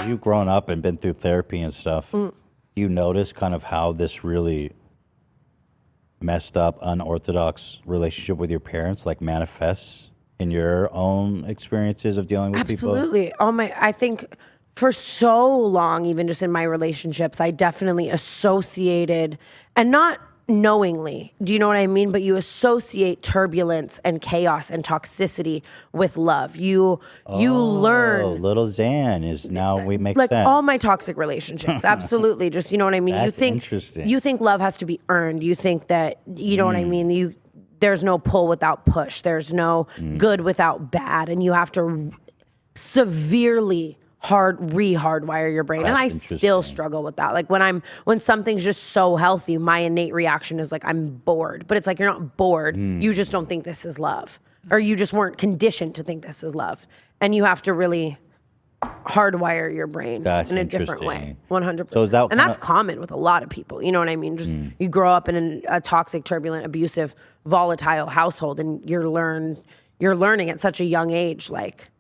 you've grown up and been through therapy and stuff, you notice kind of how this really messed up, unorthodox relationship with your parents like manifests in your own experiences of dealing with people? Absolutely. I think for so long, even just in my relationships, I definitely associated, and not knowingly, do you know what I mean? But you associate turbulence and chaos and toxicity with love. You learn. Little Zan is now we make like sense. all my toxic relationships, absolutely. Just, you know what I mean? That's interesting. You think love has to be earned. You think that, you know what I mean? There's no pull without push. There's no good without bad. And you have to severely re-hardwire your brain. That's and I still struggle with that. Like when something's just so healthy, my innate reaction is like, I'm bored. But it's like, you're not bored. You just don't think this is love. Or you just weren't conditioned to think this is love. And you have to really hardwire your brain in a different way. 100%. So that's common with a lot of people. You know what I mean? Just you grow up in a toxic, turbulent, abusive, volatile household, and you're learning at such a young age, like,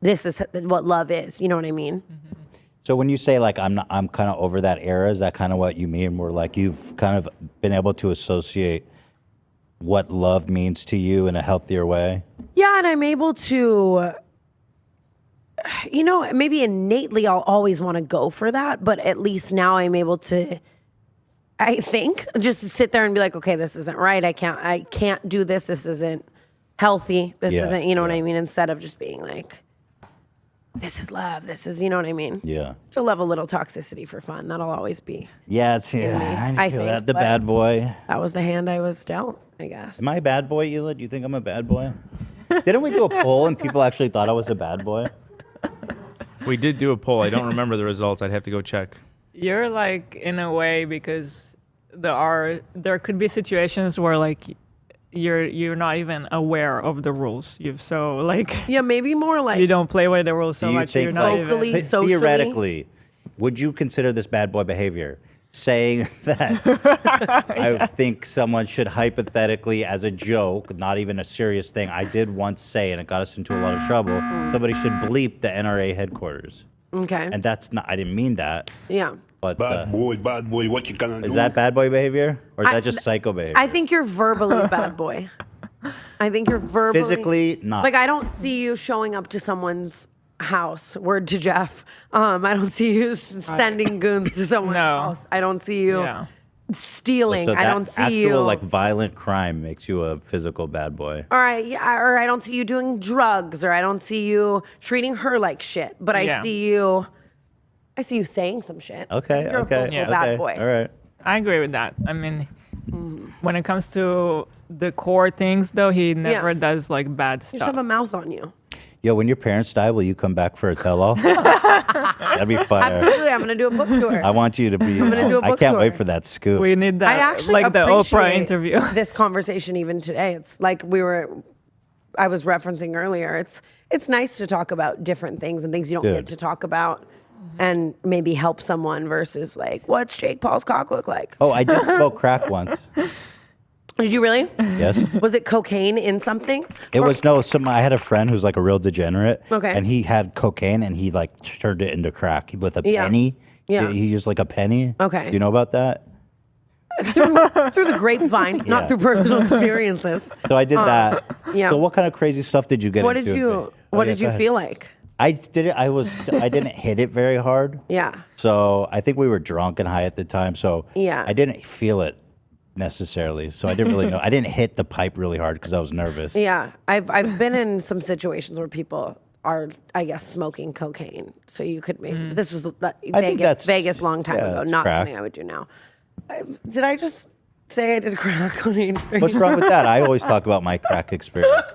this is what love is. You know what I mean? So when you say like I'm kind of over that era, is that kind of what you mean? Where like you've kind of been able to associate what love means to you in a healthier way? Yeah, and I'm able to, you know, maybe innately I'll always want to go for that, but at least now I'm able to, I think, just sit there and be like, okay, this isn't right. I can't do this. This isn't healthy. This isn't, you know what I mean? Instead of just being like, this is love. This is, you know what I mean? Yeah. Still love a little toxicity for fun. That'll always be. Yeah, I feel that. The bad boy. That was the hand I was dealt, I guess. Am I a bad boy, Hila? Do you think I'm a bad boy? Didn't we do a poll and people actually thought I was a bad boy? We did do a poll. I don't remember the results. I'd have to go check. You're like, in a way, because there could be situations where like you're not even aware of the rules. Yeah, maybe more like you don't play by the rules so much. You're not vocally, even socially? Theoretically, would you consider this bad boy behavior? Saying that I think someone should hypothetically, as a joke, not even a serious thing, I did once say, and it got us into a lot of trouble, somebody should bleep the NRA headquarters. Okay. And that's not, I didn't mean that. Yeah. But bad boy, what you gonna do? Is that bad boy behavior? Or is that just psycho behavior? I think you're verbally a bad boy. I think you're verbally. Physically, not. Like, I don't see you showing up to someone's house. Word to Jeff. I don't see you sending goons to someone's house. I don't see you stealing. So I don't see you. like violent crime makes you a physical bad boy. All right, yeah, or I don't see you doing drugs, or I don't see you treating her like shit. But I see you saying some shit. Okay, You're a vocal bad boy. All right. I agree with that. I mean, when it comes to the core things, though, he never does like bad stuff. You should have a mouth on you. Yo, when your parents die, will you come back for a tell-all? That'd be fire. Absolutely, I'm gonna do a book tour. I want you to be. I'm gonna do a book I can't tour. wait for that scoop. We need that. I actually like the Oprah appreciate interview. This conversation even today. It's like I was referencing earlier. It's nice to talk about different things and things you don't get to talk about, and maybe help someone versus like, what's Jake Paul's cock look like? Oh, I did smoke crack once. Did you really? Yes. Was it cocaine in something? It was I had a friend who's like a real degenerate. Okay. And he had cocaine and he like turned it into crack with a penny. Yeah. He used like a penny. Okay. Do you know about that? Through the grapevine, not through personal experiences. So I did that. Yeah. So what kind of crazy stuff did you get What into? did you feel like? I did it. I didn't hit it very hard. Yeah. So I think we were drunk and high at the time. So I didn't feel it necessarily. So I didn't really know. I didn't hit the pipe really hard because I was nervous. Yeah. I've been in some situations where people are, I guess, smoking cocaine. So you could maybe, this was Vegas long time ago, not something I would do now. Did I just say I did crack on age 30? What's wrong with that? I always talk about my crack experience.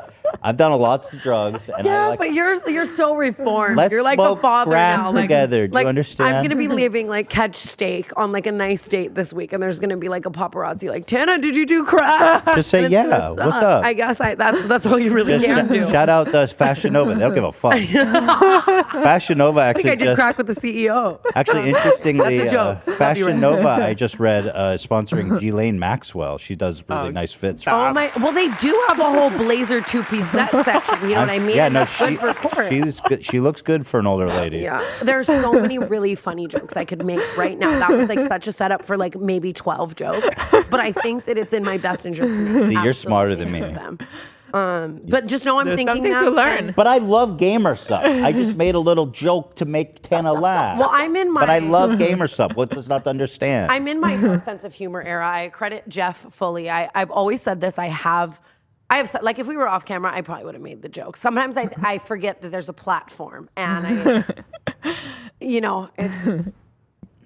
I've done a lot of drugs. And but you're so reformed. Let's you're like smoke a father crack now. together. Do you understand? I'm gonna be leaving like catch steak on like a nice date this week, and there's gonna be like a paparazzi like, Tana, did you do crack? Just say yeah. What's up? I guess that's all you really can do. Shout out Fashion Nova. They don't give a fuck. Fashion Nova actually I think I did crack with the CEO. Actually, interestingly, That's a joke. Fashion Nova, I just read sponsoring Ghislaine Maxwell. She does really nice fits. Oh my! Well, they do have a whole blazer two-piece set section. You know what I mean? Yeah, no, That's good for court. she's good. She looks good for an older lady. Yeah, there's so many really funny jokes I could make right now. That was like such a setup for like maybe 12 jokes, but I think that it's in my best interest. To make See, you're smarter than absolutely me. of them. But just know I'm There's thinking something that. to learn. But I love gamer stuff. I just made a little joke to make Tana laugh. Well, I'm in my. But I love gamer stuff. What does not to understand? I'm in my dark sense of humor era. I credit Jeff fully. I've always said this. I have like if we were off camera, I probably would have made the joke. Sometimes I forget that there's a platform, and it's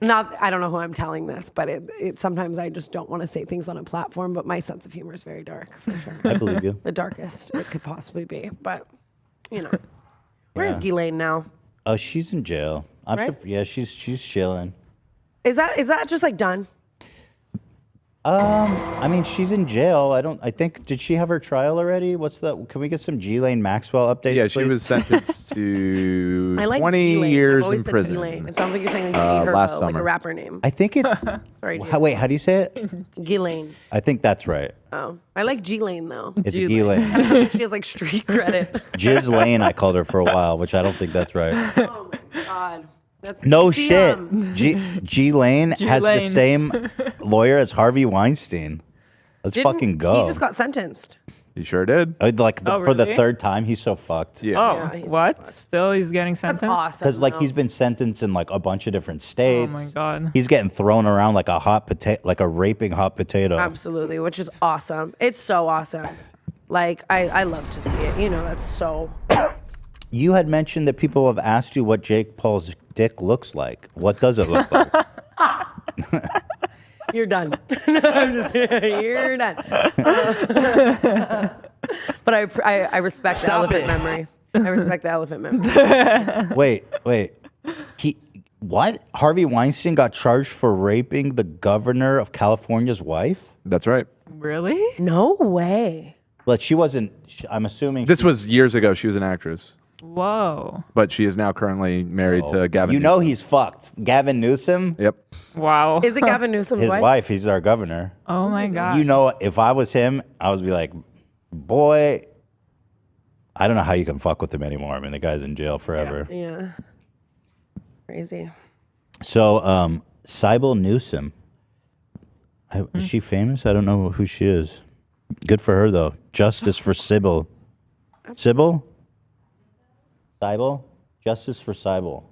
not. I don't know who I'm telling this, but it sometimes I just don't want to say things on a platform. But my sense of humor is very dark, for sure. I believe you. The darkest it could possibly be. But where is Ghislaine now? Oh, she's in jail. Right? Yeah, she's chilling. Is that just like done? I mean, she's in jail. I think, did she have her trial already? What's that? Can we get some Ghislaine Maxwell updates? Yeah, she please? was sentenced to I like 20 Ghislaine. I've years always in said prison. Ghislaine. It sounds like you're saying like G last Herbo, like a summer. rapper name. I think it's. Sorry, Wait, how do you say it? Ghislaine. I think that's right. Oh, I like Ghislaine though. It's Ghislaine. Ghislaine. She has like street credit. Jiz Lane, I called her for a while, which I don't think that's right. Oh my god. That's No see, shit. G Lane has the Lane. same lawyer as Harvey Weinstein. Let's didn't- fucking go. He just got sentenced. He sure did. Like Oh, for the really? third time, he's so fucked. Yeah. Oh, Yeah, he's what? Still, he's getting That's sentenced? awesome. Because like though. he's been sentenced in like a bunch of different Oh states. my god. He's getting thrown around like a hot potato, like a raping hot potato. Absolutely, which is awesome. It's so awesome. Like I love to see it. That's so. You had mentioned that people have asked you what Jake Paul's dick looks like. What does it look like? You're done. No, I'm just kidding. You're done. But I respect the elephant memory. I respect the elephant memory. Wait. What? Harvey Weinstein got charged for raping the governor of California's wife? That's right. Really? No way. But she wasn't. I'm assuming This was years ago. She was an actress. Whoa. But she is now currently married to Gavin. You know Newsom. he's fucked. Gavin Newsom, Yep. Wow. Is it Gavin Newsom's his wife? wife. He's our governor. Oh my god. You know, if I was him, I would be like, boy, I don't know how you can fuck with him anymore. I mean, the guy's in jail forever. Yeah. Crazy. So, Sybil Newsom. Is she famous? I don't know who she is. Good for her, though. Justice for Sybil. Sybil? Sybil? Justice for Sybil.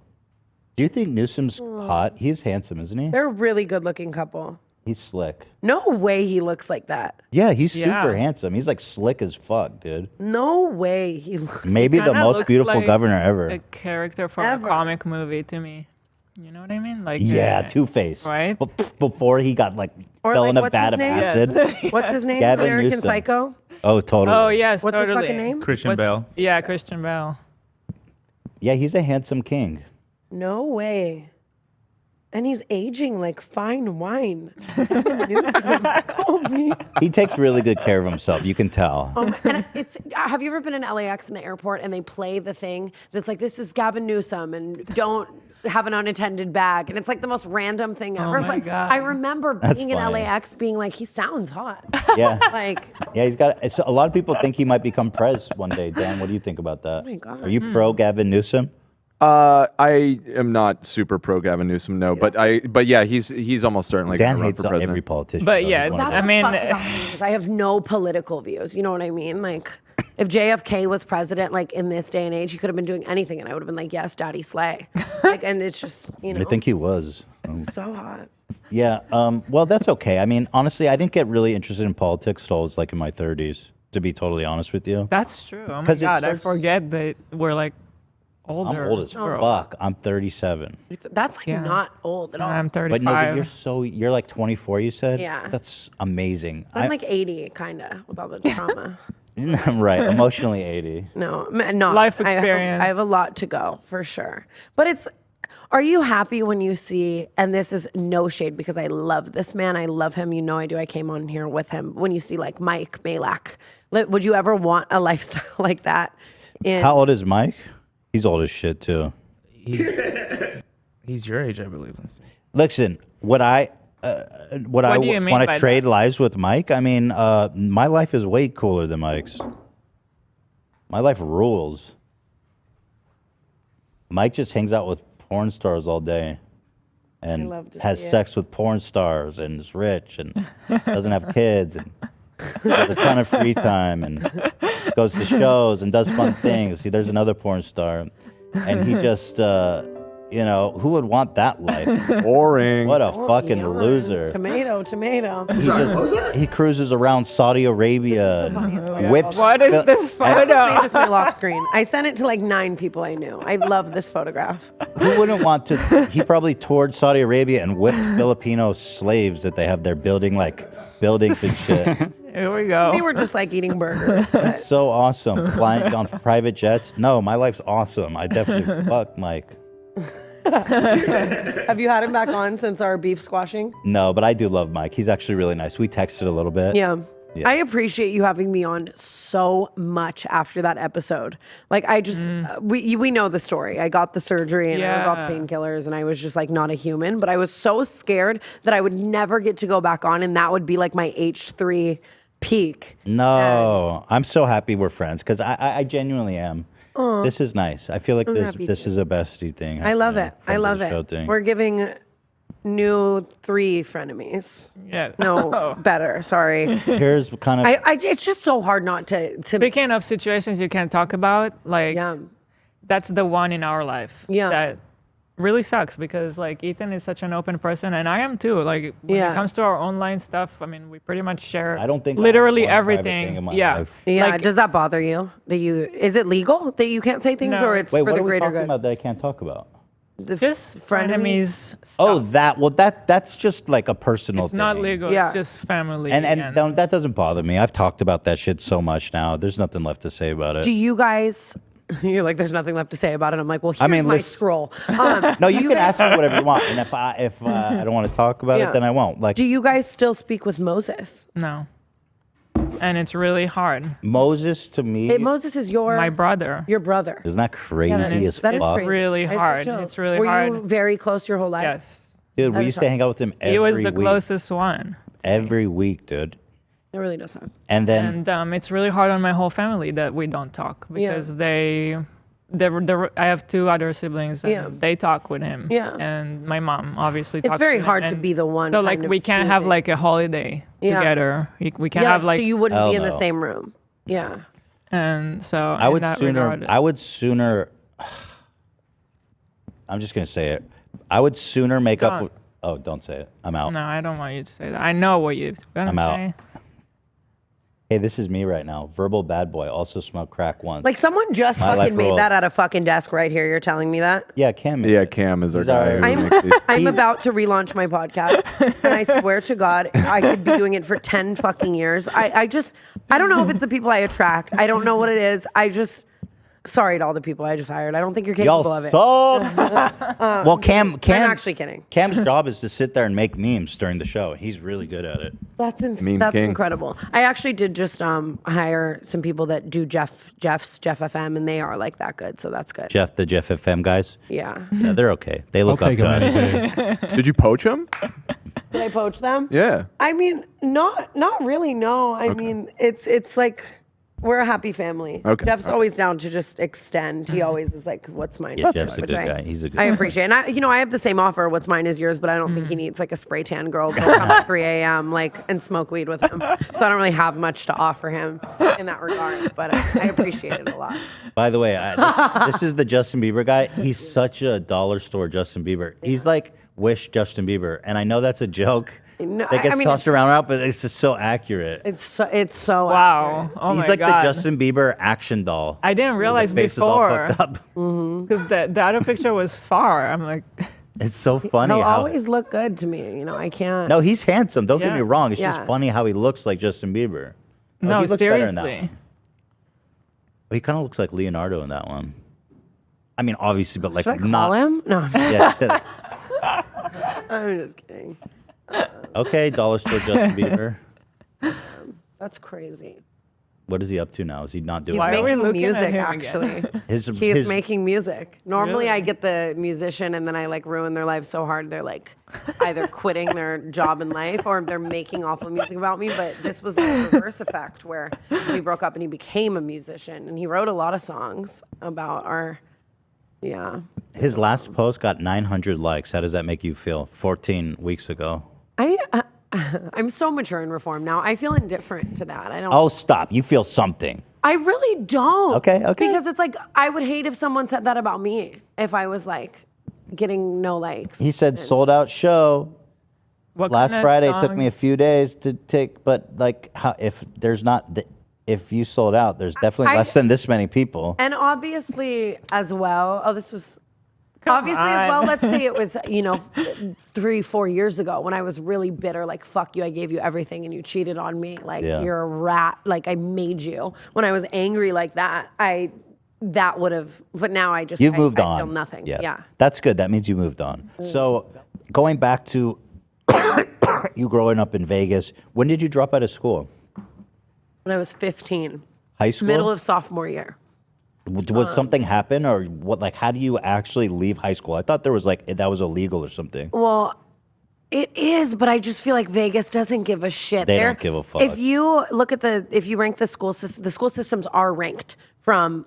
Do you think Newsom's hot? He's handsome, isn't he? They're a really good looking couple. He's slick. No way he looks like that. Yeah, he's Yeah. super handsome. He's like slick as fuck, dude. No way he looks. Maybe the Kinda most looks beautiful like governor ever. A character from Ever. a comic movie to me. You know what I mean? Like Yeah, Two-Face. right? Before he got like Or fell like, in a what's vat his of name? acid. What's his name? Gavin American Newsom. Psycho. Oh, totally. Oh yes, What's totally. his fucking name? Christian Bale. Yeah, Christian Bale. Yeah, he's a handsome king. No way. And he's aging like fine wine. Gavin Newsom. Holy. He takes really good care of himself. You can tell. And have you ever been in LAX in the airport and they play the thing that's like, this is Gavin Newsom and don't have an unattended bag. And it's like the most random thing ever. my Like, God. I remember That's being in funny. LAX being like, he sounds hot. Yeah. Like, Yeah, he's got. It's, a lot of people think he might become pres one day. Dan, what do you think about that? my God. Are you pro Gavin Newsom? I am not super pro Gavin Newsom, no, but yeah, he's almost certainly Dan gonna run hates for president. every politician. But though. yeah, He's one of that's I mean- what's fucked about me is I have no political views. You know what I mean? Like, if JFK was president, like in this day and age, he could have been doing anything, and I would have been like, yes, Daddy Slay. Like, and it's just, I think he was. so hot. Yeah. Well, that's okay. I mean, honestly, I didn't get really interested in politics till I was like in my 30s. To be totally honest with you, That's true. Oh my 'Cause it god, I starts- forget that we're like I'm older. old as fuck. I'm 37. That's like Yeah. not old at all. I'm 35. But no, but you're like 24. You said. Yeah. That's amazing. I'm like 80, kind of, with all the trauma. right. Emotionally 80. No, no. Life I experience. have a lot to go for sure. But are you happy when you see, and this is no shade because I love this man. I love him. You know I do. I came on here with him. When you see like Mike Malak, would you ever want a lifestyle like that? How old is Mike? He's old as shit too. He's your age, I believe. Listen, would I What do you mean want by to trade that? lives with Mike? I mean, my life is way cooler than Mike's. My life rules. Mike just hangs out with porn stars all day and love to has see it. sex with porn stars and is rich and doesn't have kids and has a ton of free time and goes to shows and does fun things. See, there's another porn star and he just, who would want that life? Boring. What a fucking Yeah. loser. Tomato. He cruises around Saudi Arabia and whips. What is this I photo? made this my lock screen. I sent it to like 9 people I knew. I love this photograph. Who wouldn't want to? He probably toured Saudi Arabia and whipped Filipino slaves that they have there building buildings and shit. Here we go. They were just like eating burgers. but- So awesome. Flying on private jets. No, my life's awesome. I definitely fuck Mike. Have you had him back on since our beef squashing? No, but I do love Mike. He's actually really nice. We texted a little bit. Yeah. Yeah. I appreciate you having me on so much after that episode. Like I just, we know the story. I got the surgery and I was off Yeah. painkillers and I was just like not a human, but I was so scared that I would never get to go back on and that would be like my H3 peak. No, I'm so happy we're friends because I genuinely am. This is nice. I feel like happy this is a bestie thing. I love it. I friend of love the show it. thing. We're giving new 3 frenemies. Yeah. No, better. Sorry. Here's kind of It's just so hard not to Speaking of situations you can't talk about, like yeah. that's the one in our life. Yeah. That really sucks because like Ethan is such an open person and I am too. Like when Yeah. it comes to our online stuff, I mean we pretty much share I don't think I have literally one private everything. thing in my Yeah. life. Yeah, Like, does that bother you? Is it legal that you can't say things No. or it's Wait, for what the are we greater talking good? about that I can't talk about? just frenemies. Oh, that's just like a personal It's thing. not legal. Yeah. It's just family. And that doesn't bother me. I've talked about that shit so much now. There's nothing left to say about it. Do you guys? You're like, there's nothing left to say about it. I'm like, well, here's mean, my listen- scroll. No, you can ask me whatever you want, and if I don't want to talk about Yeah. it, then I won't. Like Do you guys still speak with Moses? no. And it's really hard. Moses to me, Moses is My brother. your brother. isn't that crazy as That is fuck? crazy. really I just hard. feel chill. It's really Were hard. you very close your whole life? Yes. Dude, we That used is to hang out with him every He was the week. closest one. Every week, dude. It really does suck. And then And it's really hard on my whole family that we don't talk Yeah. because I have 2 other siblings and Yeah. they talk with him. Yeah. And my mom obviously It's talks very to him. hard to And be the one. So like kind of we can't have choosing. like a holiday Yeah. together. We can't Yeah, have like so you wouldn't Hell be in the no. same room. Yeah. and so I in would that sooner. regard, I would sooner. I'm just gonna say it. I would sooner make up. Don't. With, oh, don't say it. I'm out. No, I don't want you to say that. I know what you're gonna I'm out. say. Hey, this is me right now. Verbal bad boy. Also smoked crack once. Like someone just My life fucking made rules. that at a fucking desk right here. You're telling me that? yeah, Cam. made Yeah, it. Cam is our He's our- guy. who I'm- makes these. I'm about to relaunch my podcast, and I swear to God, I could be doing it for 10 fucking years. I don't know if it's the people I attract. I don't know what it is. Sorry to all the people I just hired. I don't think you're capable Y'all of it. suck. Well, Cam. I'm actually kidding. Cam's job is to sit there and make memes during the show. He's really good at it. That's Meme that's king. incredible. I actually did just hire some people that do Jeff FM, and they are like that good, so that's good. The Jeff FM guys. Yeah. Yeah, they're okay. They I'll look up take to him us. any day. Did you poach him? Did I poach them? Yeah. I mean, not really. No. I mean, it's like we're a happy family. Okay. Jeff's always down to just extend. He always is like, "What's mine?" Yeah, is Jeff's a yours," good which guy. He's a good I guy. appreciate, and I have the same offer. What's mine is yours, but I don't think he needs like a spray tan girl to come at 3 a.m. and smoke weed with him. So I don't really have much to offer him in that regard. But I appreciate it a lot. By the way, this is the Justin Bieber guy. He's such a dollar store Justin Bieber. He's like Wish Justin Bieber, and I know that's a joke No, that gets I mean, tossed around, but it's just so accurate. It's so Wow. accurate. Oh He's my like god. the Justin Bieber action doll. I didn't realize The face is all before fucked up. because the other picture was far. I'm like, It's so funny He'll how. always look good to me. I can't. No, he's handsome. Don't get Yeah. me wrong. It's Yeah. just funny how he looks like Justin Bieber. Oh, no, he looks better in that seriously. one. Oh, he kind of looks like Leonardo in that one. I mean, obviously, but like Should I not. call him? No, Yeah. I'm just kidding. Okay, dollar store Justin Bieber. That's crazy. What is he up to now? Is he not doing He's Why are we making looking at music, him actually. again? He's making music. Normally, Really? I get the musician and then I like ruin their life so hard they're like either quitting their job in life or they're making awful music about me. But this was the reverse effect where we broke up and he became a musician and he wrote a lot of songs about our, yeah. His last post got 900 likes. How does that make you feel? 14 weeks ago. I'm so mature and reformed now. I feel indifferent to that. I don't. Oh, stop. You feel something. I really don't. Okay. Because it's like I would hate if someone said that about me. If I was like getting no likes. He said sold out show. What Last kind of Friday took me a songs? few days to take, but like, how if there's not, if you sold out, there's definitely less than this many people. And obviously as well. Oh, this was. Obviously, as well, on. let's say it was, 3-4 years ago when I was really bitter, like, fuck you, I gave you everything and you cheated on me. Like, Yeah. you're a rat. Like, I made you. When I was angry like that, that would have, but now I just, You've moved on. I feel nothing. Yeah. That's good. That means you moved on. So going back to you growing up in Vegas, when did you drop out of school? When I was 15, High school? middle of sophomore year. Was something happen or what? Like, how do you actually leave high school? I thought there was like, that was illegal or something. Well, it is, but I just feel like Vegas doesn't give a shit. They don't give a fuck. If you look at if you rank the school systems are ranked from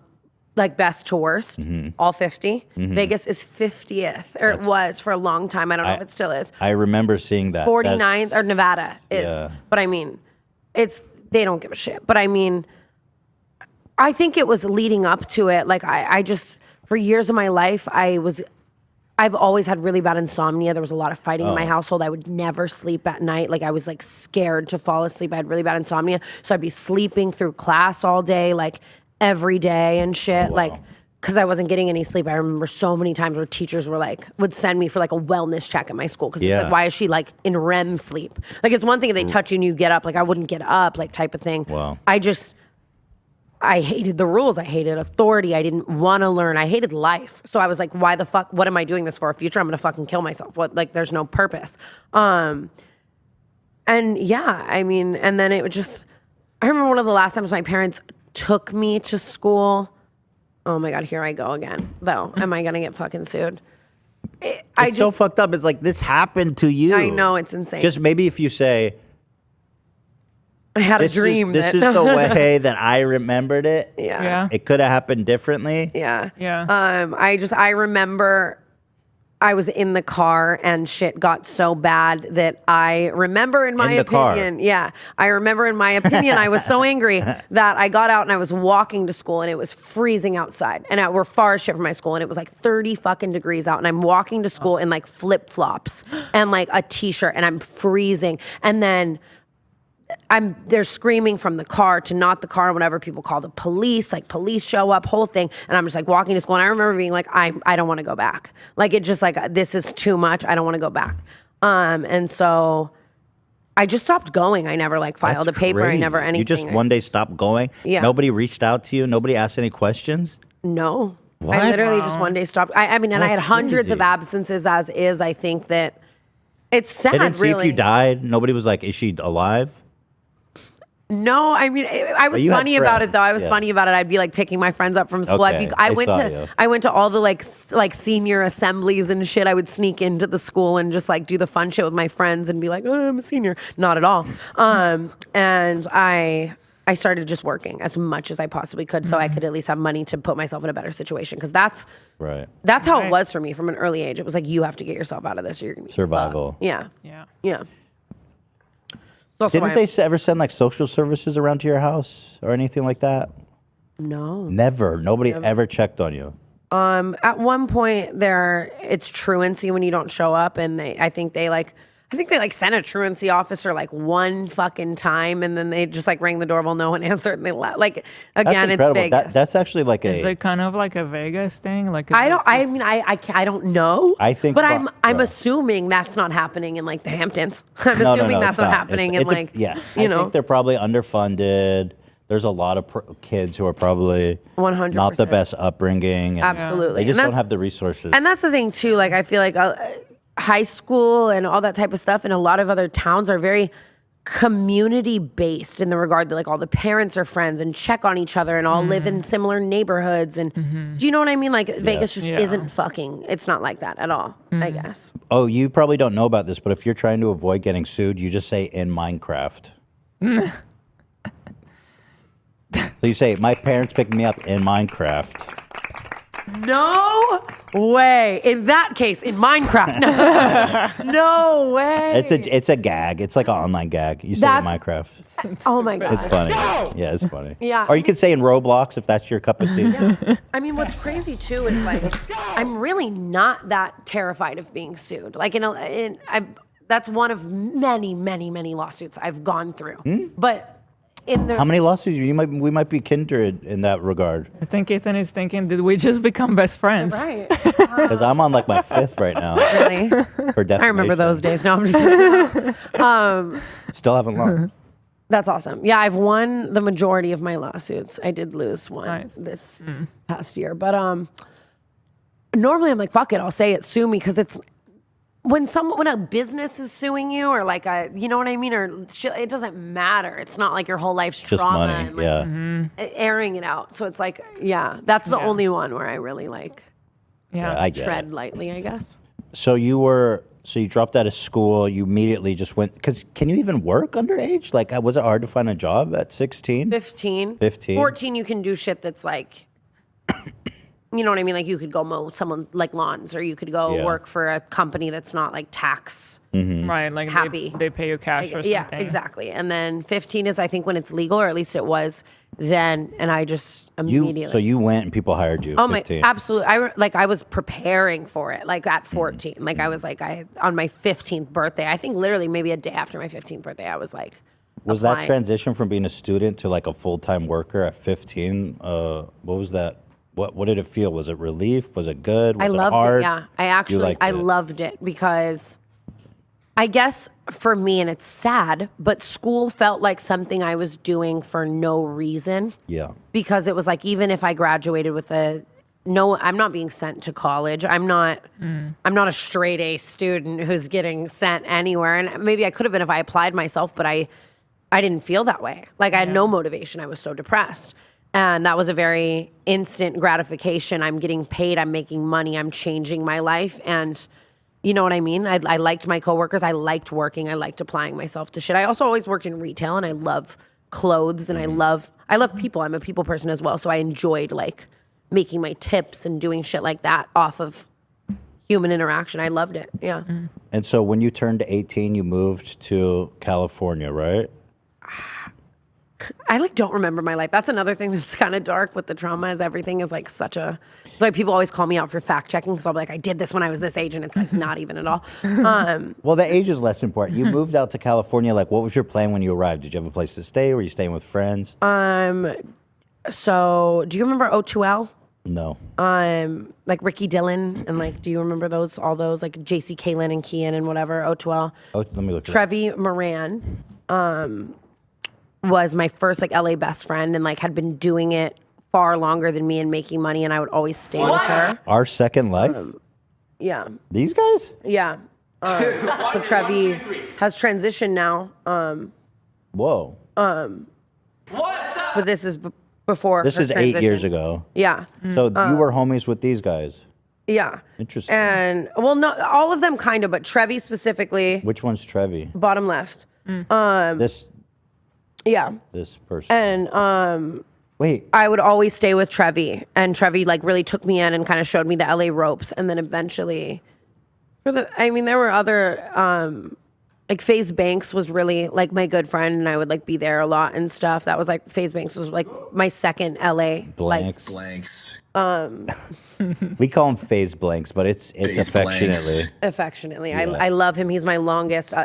like best to worst, all 50. Vegas is 50th, or it was for a long time. I don't know if it still is. I remember seeing that. 49th, or Nevada is. Yeah. But I mean, they don't give a shit. But I mean, I think it was leading up to it. Like I just, for years of my life, I've always had really bad insomnia. There was a lot of fighting in my household. I would never sleep at night. Like I was like scared to fall asleep. I had really bad insomnia. So I'd be sleeping through class all day, like every day and shit. Like, cause I wasn't getting any sleep. I remember so many times where teachers would send me for like a wellness check at my school. Cause it's like, why is she like in REM sleep? Like it's one thing if they touch you and you get up, like I wouldn't get up, like type of thing. Wow. I hated the rules. I hated authority. I didn't want to learn. I hated life. So I was like, why the fuck? What am I doing this for? A future? I'm going to fucking kill myself. What? Like, there's no purpose. And yeah, I mean, and then it would just, I remember one of the last times my parents took me to school. Oh my God, here I go again. Though, am I going to get fucking sued? It's so fucked up. It's like, this happened to you. I know, it's insane. Just maybe if you say, I had a dream. This is the way that I remembered it. Yeah. It could have happened differently. Yeah. Yeah. I remember I was in the car and shit got so bad that I remember in my opinion, I was so angry that I got out and I was walking to school and it was freezing outside and we're far as shit from my school and it was like 30 fucking degrees out and I'm walking to school in like flip flops and like a t-shirt and I'm freezing and then they're screaming from the car to not the car, whenever people call the police, like police show up, whole thing. And I'm just like walking to school. And I remember being like, I don't want to go back. Like, it just like, this is too much. I don't want to go back. And so I just stopped going. I never like filed a paper. I never anything. You just one day stopped going? Yeah. Nobody reached out to you? Nobody asked any questions? No. What? I literally just one day stopped. I mean, and I had That's hundreds crazy. of absences as is. I think that it's sad, They didn't see really. if you died? Nobody was like, is she alive? No, I mean, I was you had funny about friends. it though. I was Yeah. funny about it. I'd be like picking my friends up from school. Okay, I they went saw to you. I went to all the like senior assemblies and shit. I would sneak into the school and just like do the fun shit with my friends and be like, oh, I'm a senior. Not at all. And I started just working as much as I possibly could so I could at least have money to put myself in a better situation because that's Right. how it was for me from an early age. It was like you have to get yourself out of this or you're gonna be Survival. Yeah. Yeah. Yeah. So that's Didn't why they ever send like social services around to your house or anything like that? No. Never. Nobody ever checked on you. At one point it's truancy when you don't show up and I think they sent a truancy officer like one fucking time and then they just like rang the doorbell, no one answered and they left. Like That's again, it's incredible. Vegas. That's actually like Is it kind of like a Vegas thing? Like I don't know. I think but pro- I'm yeah. assuming that's not happening in like the Hamptons. I'm No, assuming no, that's it's not not. happening It's- in like yeah. you I know. think they're probably underfunded. There's a lot of kids who are probably 100%. not the best upbringing. And Absolutely. They just And don't have the resources. And that's the thing too. Like I feel like high school and all that type of stuff in a lot of other towns are very community based in the regard that like all the parents are friends and check on each other and all live in similar neighborhoods. And do you know what I mean? Like Vegas just isn't fucking, it's not like that at all, I guess. Oh, you probably don't know about this, but if you're trying to avoid getting sued, you just say in Minecraft. So you say, my parents picked me up in Minecraft. No way. In that case, in Minecraft. No way. It's a gag. It's like an online gag. You say in Minecraft. Oh my God. It's funny. Yeah, it's funny. Yeah. Or you could say in Roblox if that's your cup of tea. I mean, what's crazy too is like, I'm really not that terrified of being sued. Like, that's one of many, many, many lawsuits I've gone through. But how many lawsuits? We might be kindred in that regard. I think Ethan is thinking, did we just become best friends? Right. Because I'm on like my 5th right now. Really? For defamation. I remember those days. No, I'm just kidding. Still haven't lost. That's awesome. Yeah, I've won the majority of my lawsuits. I did lose one this past year. But normally I'm like, fuck it, I'll say it, sue me, because it's when a business is suing you or like you know what I mean, or shit, it doesn't matter. It's not like your whole life's Just trauma money, and like airing it out. So it's like, that's the only one where I really like I get tread it. lightly, I guess. So you dropped out of school. You immediately just went, because can you even work underage? Like, was it hard to find a job at 16? 15. 14, you can do shit that's like, you know what I mean? Like you could go mow someone like lawns, or you could go work for a company that's not like tax. Right, like happy. They pay you cash or something. Yeah, exactly. And then 15 is, I think, when it's legal, or at least it was then. And I just immediately. So you went and people hired you. Oh 15. my, absolutely. I was preparing for it, like at 14. Like I was like, on my 15th birthday, I think literally maybe a day after my 15th birthday, I was like, was applying. that transition from being a student to like a full-time worker at 15? What was that? What did it feel? Was it relief? Was it good? Was I loved it hard? it. Yeah, I loved it because I guess for me, and it's sad, but school felt like something I was doing for no reason. Yeah. Because it was like, even if I graduated with I'm not being sent to college. I'm not a straight A student who's getting sent anywhere. And maybe I could have been if I applied myself, but I didn't feel that way. Like I had no motivation. I was so depressed. And that was a very instant gratification. I'm getting paid. I'm making money. I'm changing my life. And you know what I mean? I liked my coworkers. I liked working. I liked applying myself to shit. I also always worked in retail, and I love clothes, and I love people. I'm a people person as well. So I enjoyed like making my tips and doing shit like that off of human interaction. I loved it. Yeah. And so when you turned 18, you moved to California, right? I like don't remember my life. That's another thing that's kind of dark with the trauma, is everything is like such a. That's why people always call me out for fact checking, because I'll be like, I did this when I was this age, and it's like not even at all. Well, the age is less important. You moved out to California. Like, what was your plan when you arrived? Did you have a place to stay? Were you staying with friends? So do you remember O2L? No. Like Ricky Dillon, and like, do you remember all those like JC Kalen and Kian and whatever, O2L? Oh, let me look. Trevi Moran, was my first like LA best friend, and like had been doing it far longer than me and making money, and I would always stay with her. Our Second Life? Yeah. These guys? Yeah. So Trevi has transitioned now. Whoa. But this is before. This her is 8 transition. years ago. Yeah. So you were homies with these guys. Yeah. Interesting. And well, no, all of them kind of, but Trevi specifically. Which one's Trevi? Bottom left. Yeah. This person. And wait. I would always stay with Trevi, and Trevi like really took me in and kind of showed me the LA ropes, and then eventually there were other like FaZe Banks was really like my good friend, and I would like be there a lot and stuff. That was like FaZe Banks was like my second LA Blanks. Blanks. We call him FaZe Blanks, but it's FaZe affectionately. Affectionately. Yeah. I love him. He's my longest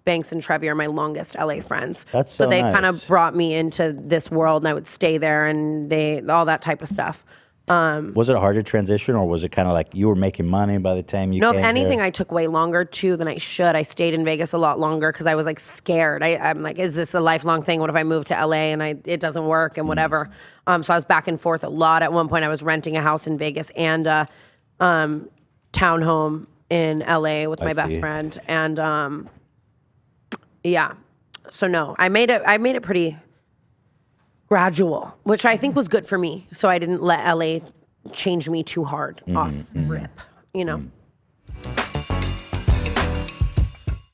Banks and Trevi are my longest LA friends. That's so they nice. kind of brought me into this world, and I would stay there, and all that type of stuff. Was it hard to transition, or was it kind of like you were making money by the time you No, came if anything, here? I took way longer too than I should. I stayed in Vegas a lot longer because I was like scared. I'm like, is this a lifelong thing? What if I move to LA and it doesn't work and whatever? So I was back and forth a lot. At one point, I was renting a house in Vegas and a townhome in LA with my best friend. And Yeah. So no, I made it pretty gradual, which I think was good for me. So I didn't let LA change me too hard off rip, you know?